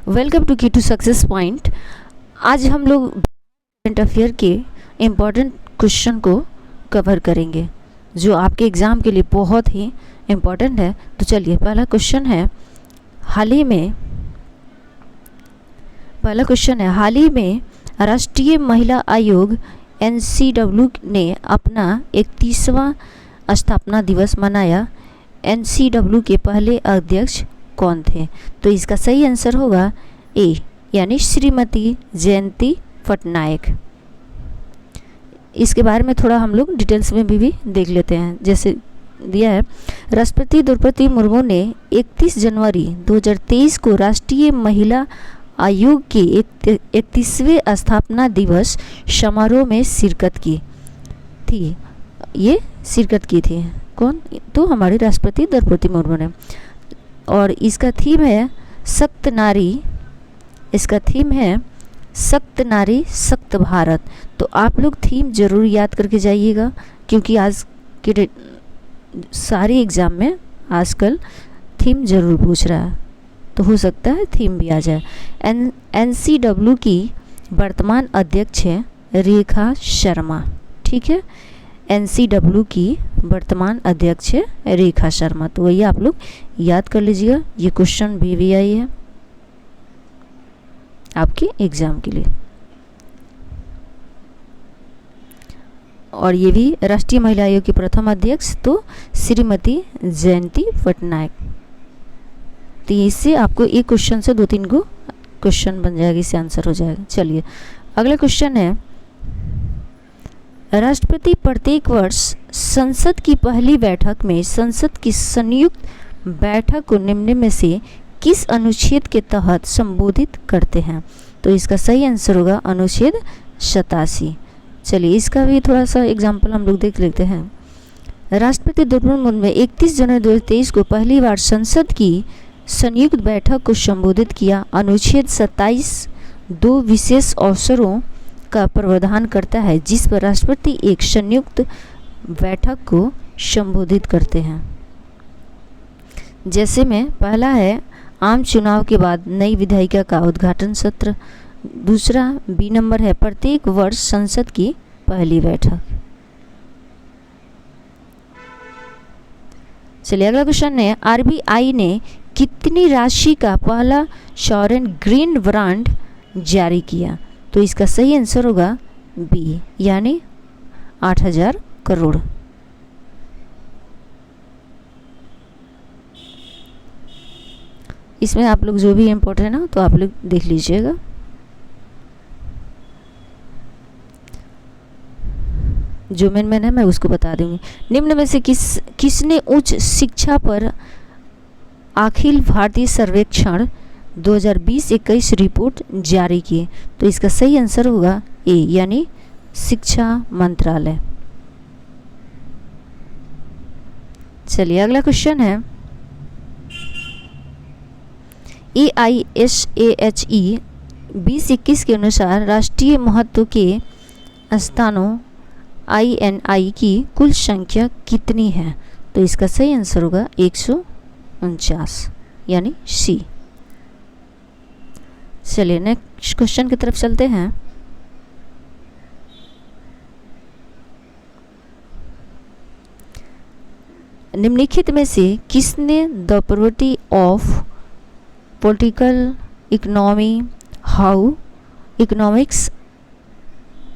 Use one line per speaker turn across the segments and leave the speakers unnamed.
Welcome to की to success point. आज हम लोग करंट अफेयर के इम्पॉर्टेंट क्वेश्चन को कवर करेंगे जो आपके एग्ज़ाम के लिए बहुत ही इम्पॉर्टेंट है। तो चलिए, पहला क्वेश्चन है हाल ही में राष्ट्रीय महिला आयोग NCW ने अपना 31वां स्थापना दिवस मनाया। NCW के पहले अध्यक्ष कौन थे? तो इसका सही आंसर होगा ए, यानी श्रीमती जयंती पटनायक। इसके बारे में थोड़ा हम लोग डिटेल्स में भी देख लेते हैं। जैसे दिया है, राष्ट्रपति द्रौपदी मुर्मू ने 31 जनवरी 2023 को राष्ट्रीय महिला आयोग के 31वें स्थापना दिवस समारोह में शिरकत की थी। कौन? तो हमारे राष्ट्रपति द्रौपदी मुर्मू ने। और इसका थीम है सख्त नारी सख्त भारत। तो आप लोग थीम जरूर याद करके जाइएगा, क्योंकि आज के सारे एग्ज़ाम में आजकल थीम जरूर पूछ रहा है, तो हो सकता है थीम भी आ जाए। NCW की वर्तमान अध्यक्ष है रेखा शर्मा। ठीक है, NCW की वर्तमान अध्यक्ष है रेखा शर्मा। तो वही आप लोग याद कर लीजिएगा, ये क्वेश्चन भी आई है आपके एग्जाम के लिए। और ये भी राष्ट्रीय महिला आयोग की प्रथम अध्यक्ष तो श्रीमती जयंती पटनायक। तो इससे आपको एक क्वेश्चन से 2-3 को क्वेश्चन बन जाएगा, इससे आंसर हो जाएगा। चलिए, अगला क्वेश्चन है, राष्ट्रपति प्रत्येक वर्ष संसद की पहली बैठक में संसद की संयुक्त बैठक को निम्न में से किस अनुच्छेद के तहत संबोधित करते हैं? तो इसका सही आंसर होगा अनुच्छेद 87। चलिए, इसका भी थोड़ा सा एग्जाम्पल हम लोग देख लेते हैं। राष्ट्रपति द्रौपदी मुर्मू ने 31 जनवरी 2023 को पहली बार संसद की संयुक्त बैठक को संबोधित किया। अनुच्छेद 27 दो विशेष अवसरों का प्रावधान करता है जिस पर राष्ट्रपति एक संयुक्त बैठक को संबोधित करते हैं। जैसे में पहला है आम चुनाव के बाद नई विधायिका का उद्घाटन सत्र। दूसरा बी नंबर है प्रत्येक वर्ष संसद की पहली बैठक। चलिए, अगला क्वेश्चन है, RBI ने कितनी राशि का पहला सॉवरेन ग्रीन बॉन्ड जारी किया? तो इसका सही आंसर होगा बी, यानी 8,000 करोड़। इसमें आप लोग जो भी इम्पोर्टेंट है ना, तो आप लोग देख लीजिएगा। जो मेन है मैं उसको बता दूंगी। निम्न में से किसने उच्च शिक्षा पर अखिल भारतीय सर्वेक्षण 2020-21 रिपोर्ट जारी की? तो इसका सही आंसर होगा ए, यानी शिक्षा मंत्रालय। चलिए, अगला क्वेश्चन है, AISAHE 2021 के अनुसार राष्ट्रीय महत्व के स्थानों INI की कुल संख्या कितनी है? तो इसका सही आंसर होगा 149, यानी सी। चलिए, नेक्स्ट क्वेश्चन की तरफ चलते हैं। निम्नलिखित में से किसने the property of political economy how economics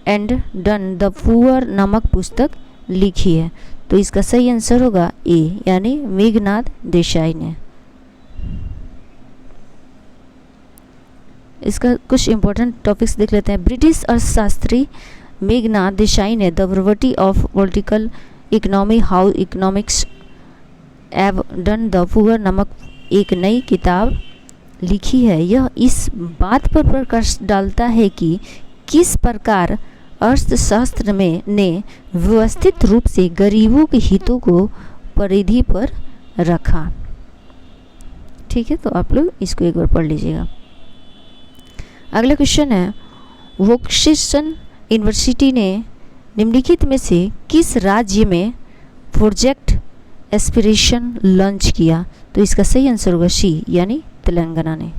and done the poor नामक पुस्तक लिखी है? तो इसका सही आंसर होगा ए, यानी मेघनाद देसाई ने। इसका कुछ इंपॉर्टेंट टॉपिक्स देख लेते हैं। ब्रिटिश अर्थशास्त्री मेघनाद देसाई ने the property of political economy how economics एव डन द पुअर नामक एक नई किताब लिखी है। यह इस बात पर प्रकाश डालता है कि किस प्रकार अर्थशास्त्र ने व्यवस्थित रूप से गरीबों के हितों को परिधि पर रखा। ठीक है, तो आप लोग इसको एक बार पढ़ लीजिएगा। अगला क्वेश्चन है, वोक्सेशन यूनिवर्सिटी ने निम्नलिखित में से किस राज्य में प्रोजेक्ट एस्पिरेशन लॉन्च किया? तो इसका सही आंसर होगा सी, यानी तेलंगाना ने।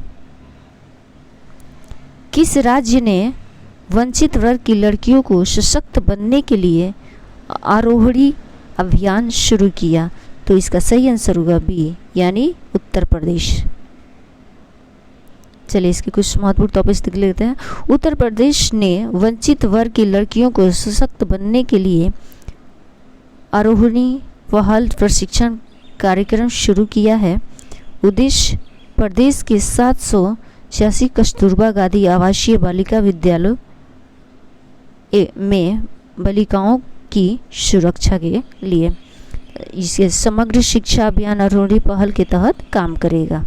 किस राज्य ने वंचित वर्ग की लड़कियों को सशक्त बनने के लिए आरोहणी अभियान शुरू किया? तो इसका सही आंसर होगा बी, यानी उत्तर प्रदेश। चलिए इसके कुछ महत्वपूर्ण टॉपिक्स देख लेते हैं। उत्तर प्रदेश ने वंचित वर्ग की लड़कियों को सशक्त बनने के लिए आरोहणी पहल प्रशिक्षण कार्यक्रम शुरू किया है। उद्देश्य प्रदेश के 786 कस्तूरबा गांधी आवासीय बालिका विद्यालयों में बालिकाओं की सुरक्षा के लिए इसे समग्र शिक्षा अभियान आरोहणी पहल के तहत काम करेगा।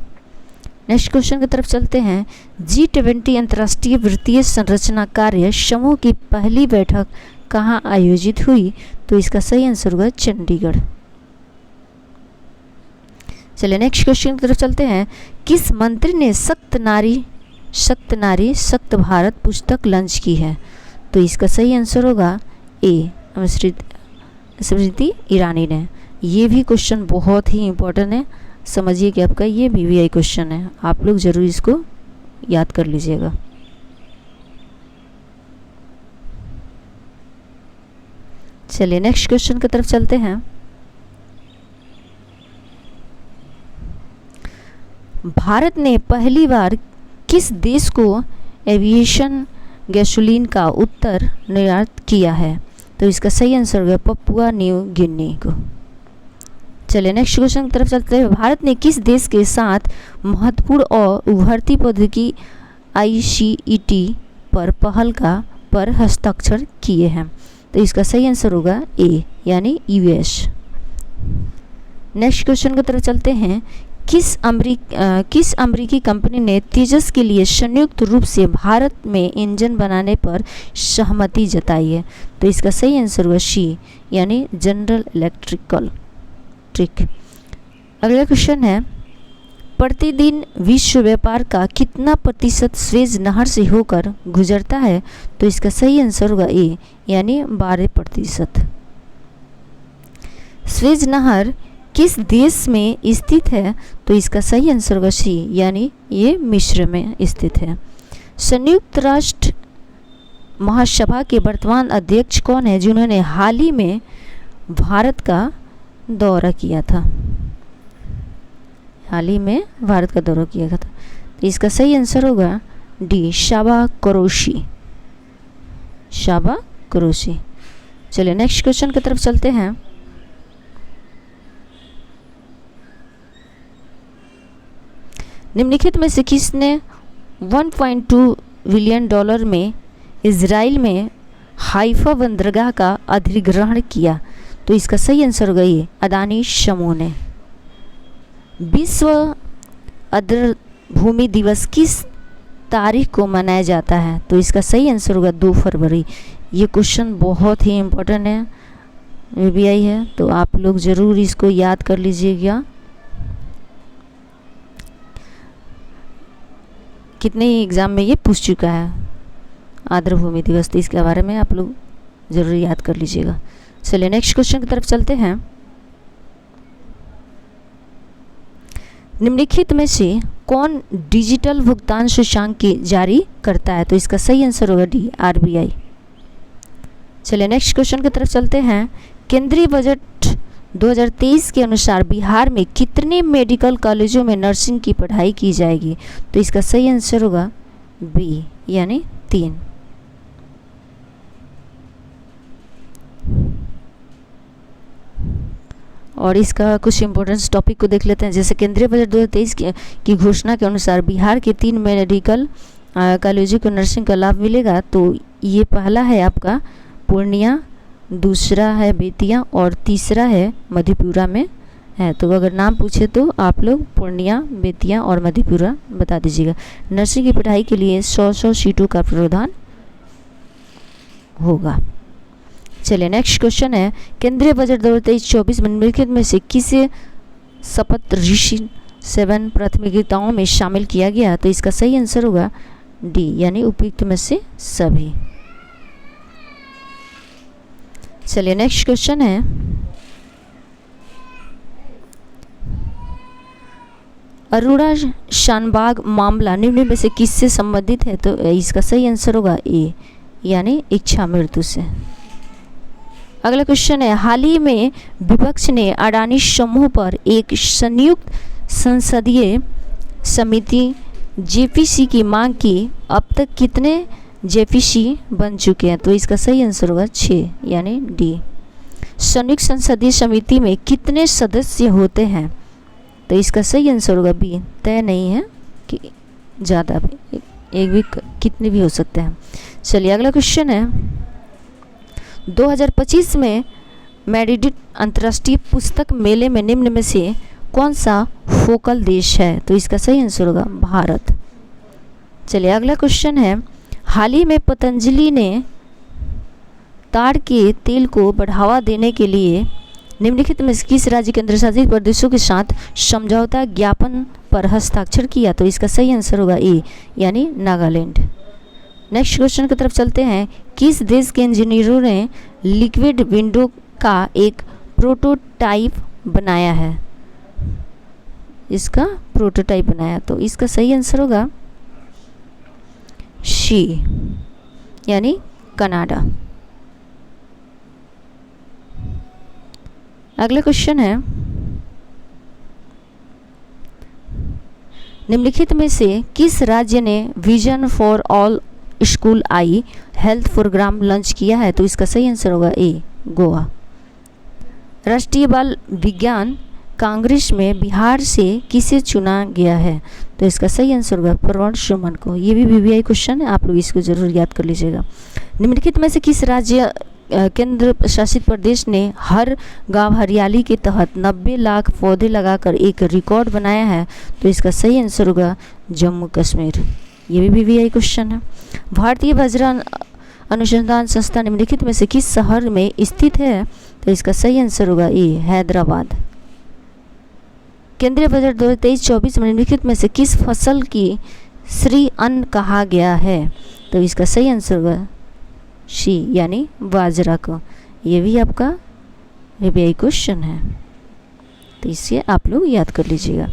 नेक्स्ट क्वेश्चन की तरफ चलते हैं। G20 अंतर्राष्ट्रीय वित्तीय संरचना कार्य समूह की पहली बैठक कहाँ आयोजित हुई? तो इसका सही आंसर होगा चंडीगढ़। चलिए नेक्स्ट क्वेश्चन की तरफ चलते हैं। किस मंत्री ने सख्त नारी सख्त भारत पुस्तक लॉन्च की है? तो इसका सही आंसर होगा ए, स्मृति ईरानी ने। ये भी क्वेश्चन बहुत ही इंपॉर्टेंट है, समझिए कि आपका ये BBI क्वेश्चन है, आप लोग जरूर इसको याद कर लीजिएगा। चलिए नेक्स्ट क्वेश्चन की तरफ चलते हैं। भारत ने पहली बार किस देश को एविएशन गैसोलीन का उत्तर निर्यात किया है? तो इसका सही आंसर होगा पपुआ न्यू गिनी को। चलिए नेक्स्ट क्वेश्चन की तरफ चलते हैं। भारत ने किस देश के साथ महत्वपूर्ण और उभरती प्रौद्योगिकी ICET पर हस्ताक्षर किए हैं? तो इसका सही आंसर होगा ए, यानी US। नेक्स्ट क्वेश्चन की तरफ चलते हैं। किस अमेरिकी कंपनी ने तेजस के लिए संयुक्त रूप से भारत में इंजन बनाने पर सहमति जताई है? तो इसका सही आंसर होगा सी, यानी जनरल इलेक्ट्रिक। अगला क्वेश्चन है। प्रतिदिन विश्व व्यापार का कितना प्रतिशत स्वेज नहर से होकर गुजरता है? तो इसका सही आंसर होगा ए, यानी 12%। स्वेज नहर किस देश में स्थित है? तो इसका सही आंसर होगा सी, यानी ये मिस्र में स्थित है। संयुक्त राष्ट्र महासभा के वर्तमान अध्यक्ष कौन है जिन्होंने हाल ही में भारत का दौरा किया था? हाल ही में भारत का दौरा किया था, तो इसका सही आंसर होगा डी, शाबा कुरैशी। चलिए नेक्स्ट क्वेश्चन की तरफ चलते हैं। निम्नलिखित में से किसने $1.2 बिलियन में इजराइल में हाइफा बंदरगाह का अधिग्रहण किया? तो इसका सही आंसर होगा ये, अदानी समूह ने। विश्व आर्द्रभूमि दिवस किस तारीख को मनाया जाता है? तो इसका सही आंसर होगा 2 फरवरी। ये क्वेश्चन बहुत ही इम्पोर्टेंट है, BBI है, तो आप लोग ज़रूर इसको याद कर लीजिएगा। कितने एग्ज़ाम में ये पूछ चुका है आर्द्रभूमि दिवस, तो इसके बारे में आप लोग ज़रूर याद कर लीजिएगा। चलिए नेक्स्ट क्वेश्चन की तरफ चलते हैं। निम्नलिखित में से कौन डिजिटल भुगतान सूचकांक जारी करता है? तो इसका सही आंसर होगा डी, RBI। चलिए नेक्स्ट क्वेश्चन की तरफ चलते हैं। केंद्रीय बजट 2023 के अनुसार बिहार में कितने मेडिकल कॉलेजों में नर्सिंग की पढ़ाई की जाएगी? तो इसका सही आंसर होगा बी, यानी 3। और इसका कुछ इम्पोर्टेंट टॉपिक को देख लेते हैं। जैसे केंद्रीय बजट 2023 की घोषणा के अनुसार बिहार के 3 मेडिकल कॉलेजों को नर्सिंग का लाभ मिलेगा। तो ये पहला है आपका पूर्णिया, दूसरा है बेतिया और तीसरा है मधेपुरा में है। तो अगर नाम पूछे तो आप लोग पूर्णिया, बेतिया और मधेपुरा बता दीजिएगा। नर्सिंग की पढ़ाई के लिए 100 सीटों का प्रावधान होगा। चलिए नेक्स्ट क्वेश्चन है। केंद्रीय बजट 2023-24 में निम्नलिखित में से किसे शपथ ऋषि 7 प्राथमिकताओं में शामिल किया गया? तो इसका सही आंसर होगा डी, यानी उपयुक्त में से सभी। चलिए नेक्स्ट क्वेश्चन है। अरोड़ा शानबाग मामला निम्न में से किससे संबंधित है? तो इसका सही आंसर होगा ए, यानी इच्छा मृत्यु से। अगला क्वेश्चन है, हाल ही में विपक्ष ने अडानी समूह पर एक संयुक्त संसदीय समिति जेपीसी की मांग की। अब तक कितने जेपीसी बन चुके हैं? तो इसका सही आंसर होगा 6, यानी डी। संयुक्त संसदीय समिति में कितने सदस्य होते हैं? तो इसका सही आंसर होगा बी, तय नहीं है कि ज़्यादा भी, एक भी, कितने भी हो सकते हैं। चलिए अगला क्वेश्चन है, 2025 में मैड्रिड अंतर्राष्ट्रीय पुस्तक मेले में निम्न में से कौन सा फोकल देश है? तो इसका सही आंसर होगा भारत। चलिए अगला क्वेश्चन है, हाल ही में पतंजलि ने ताड़ के तेल को बढ़ावा देने के लिए निम्नलिखित में किस राज्य केंद्र शासित प्रदेशों के साथ समझौता ज्ञापन पर हस्ताक्षर किया? तो इसका सही आंसर होगा ए, यानी नागालैंड। नेक्स्ट क्वेश्चन की तरफ चलते हैं, किस देश के इंजीनियरों ने लिक्विड विंडो का एक प्रोटोटाइप बनाया है? इसका प्रोटोटाइप बनाया, तो इसका सही आंसर होगा सी, यानी कनाडा। अगला क्वेश्चन है, निम्नलिखित में से किस राज्य ने vision for all school eye health programme launch किया है? तो इसका सही आंसर होगा ए, गोवा। राष्ट्रीय बाल विज्ञान कांग्रेस में बिहार से किसे चुना गया है? तो इसका सही आंसर होगा प्रवण सुमन को। ये भी वीवीआई क्वेश्चन है, आप लोग इसको जरूर याद कर लीजिएगा। निम्नलिखित में से किस राज्य केंद्र शासित प्रदेश ने हर गांव हरियाली के तहत 90 लाख पौधे लगाकर एक रिकॉर्ड बनाया है? तो इसका सही आंसर होगा जम्मू कश्मीर। ये भी वीवीआई क्वेश्चन है। भारतीय बाजरा अनुसंधान संस्थान निम्नलिखित में से किस शहर में स्थित है? तो इसका सही आंसर होगा ए, हैदराबाद। केंद्रीय बजट 2023-24 में निम्नलिखित में से किस फसल की श्री अन्न कहा गया है? तो इसका सही आंसर होगा सी, यानी बाजरा को। ये भी आपका वीवीआई क्वेश्चन है, तो इसे आप लोग याद कर लीजिएगा।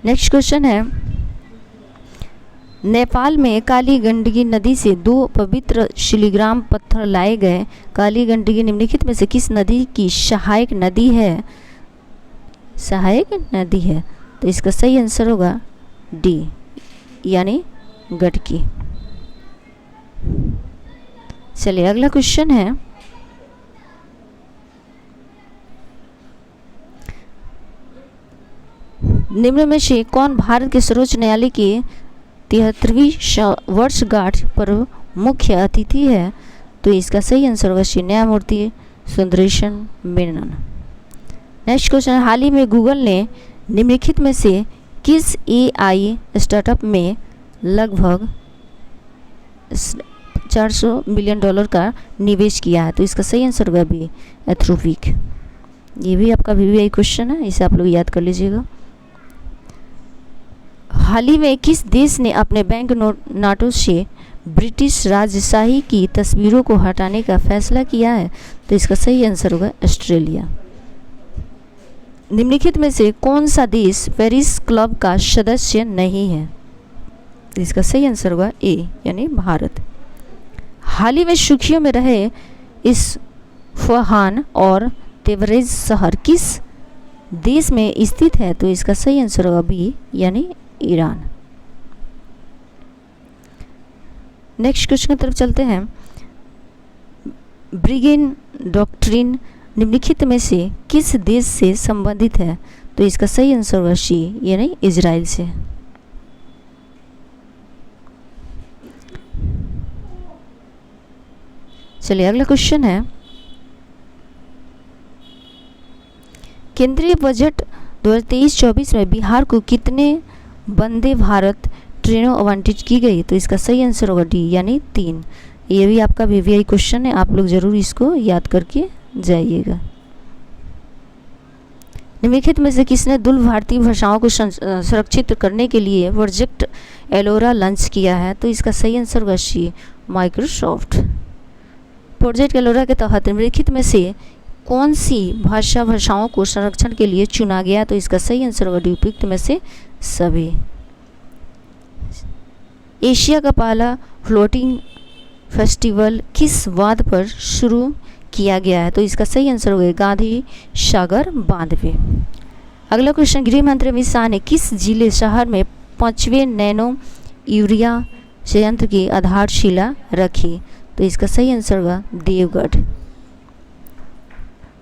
नेक्स्ट क्वेश्चन है, नेपाल में काली गंडकी नदी से 2 पवित्र शिलाग्राम पत्थर लाए गए। काली गंडकी निम्नलिखित में से किस नदी की सहायक नदी है? सहायक नदी है, तो इसका सही आंसर होगा डी, यानी गंडकी। चलिए अगला क्वेश्चन है, निम्न में से कौन भारत के सर्वोच्च न्यायालय के 73वीं वर्षगांठ पर मुख्य अतिथि है? तो इसका सही आंसर होगा सी, न्यायमूर्ति सुंदरेशन मेनन। नेक्स्ट क्वेश्चन, हाल ही में गूगल ने निम्नलिखित में से किस एआई स्टार्टअप में लगभग $400 मिलियन का निवेश किया है? तो इसका सही आंसर होगा बी, एथरोपिक। ये भी आपका वीवीआई क्वेश्चन है, इसे आप लोग याद कर लीजिएगा। हाल ही में किस देश ने अपने बैंक नोटों से ब्रिटिश राजशाही की तस्वीरों को हटाने का फैसला किया है? तो इसका सही आंसर होगा ऑस्ट्रेलिया। निम्नलिखित में से कौन सा देश पेरिस क्लब का सदस्य नहीं है? तो इसका सही आंसर होगा ए, यानी भारत। हाल ही में सुर्खियों में रहे इस्फहान और तेबरेज शहर किस देश में स्थित है? तो इसका सही आंसर होगा बी, यानी ईरान। नेक्स्ट क्वेश्चन की तरफ चलते हैं, ब्रिगेन डॉक्ट्रिन निम्नलिखित में से किस देश से संबंधित है? तो इसका सही आंसर होगा सी, यानी इजराइल से। चलिए अगला क्वेश्चन है, केंद्रीय बजट 2023-24 में बिहार को कितने वंदे भारत ट्रेनों आवंटित की गई? तो इसका सही आंसर होगा डी, यानी 3। ये भी आपका वीवीआई क्वेश्चन है, आप लोग जरूर इसको याद करके जाइएगा। निम्नलिखित में से किसने दूर भारतीय भाषाओं को सुरक्षित करने के लिए प्रोजेक्ट एलोरा लॉन्च किया है? तो इसका सही आंसर होगा सी, माइक्रोसॉफ्ट। प्रोजेक्ट एलोरा के तहत निम्नलिखित में से कौन सी भाषाओं को संरक्षण के लिए चुना गया? तो इसका सही आंसर होगा उपयुक्त में से सभी। एशिया का पहला फ्लोटिंग फेस्टिवल किस बांध पर शुरू किया गया है? तो इसका सही आंसर होगा गांधी सागर बांध पे। अगला क्वेश्चन, गृह मंत्री अमित शाह ने किस जिले शहर में 5वें नैनो यूरिया संयंत्र की आधारशिला रखी? तो इसका सही आंसर होगा देवगढ़।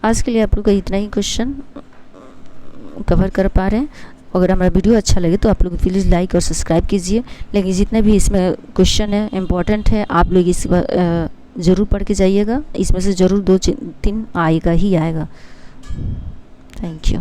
आज के लिए आप लोग का इतना ही क्वेश्चन कवर कर पा रहे हैं। अगर हमारा वीडियो अच्छा लगे तो आप लोग प्लीज़ लाइक और सब्सक्राइब कीजिए। लेकिन जितने भी इसमें क्वेश्चन है इम्पॉर्टेंट है, आप लोग इस ज़रूर पढ़ के जाइएगा। इसमें से ज़रूर 2-3 आएगा ही आएगा। Thank you.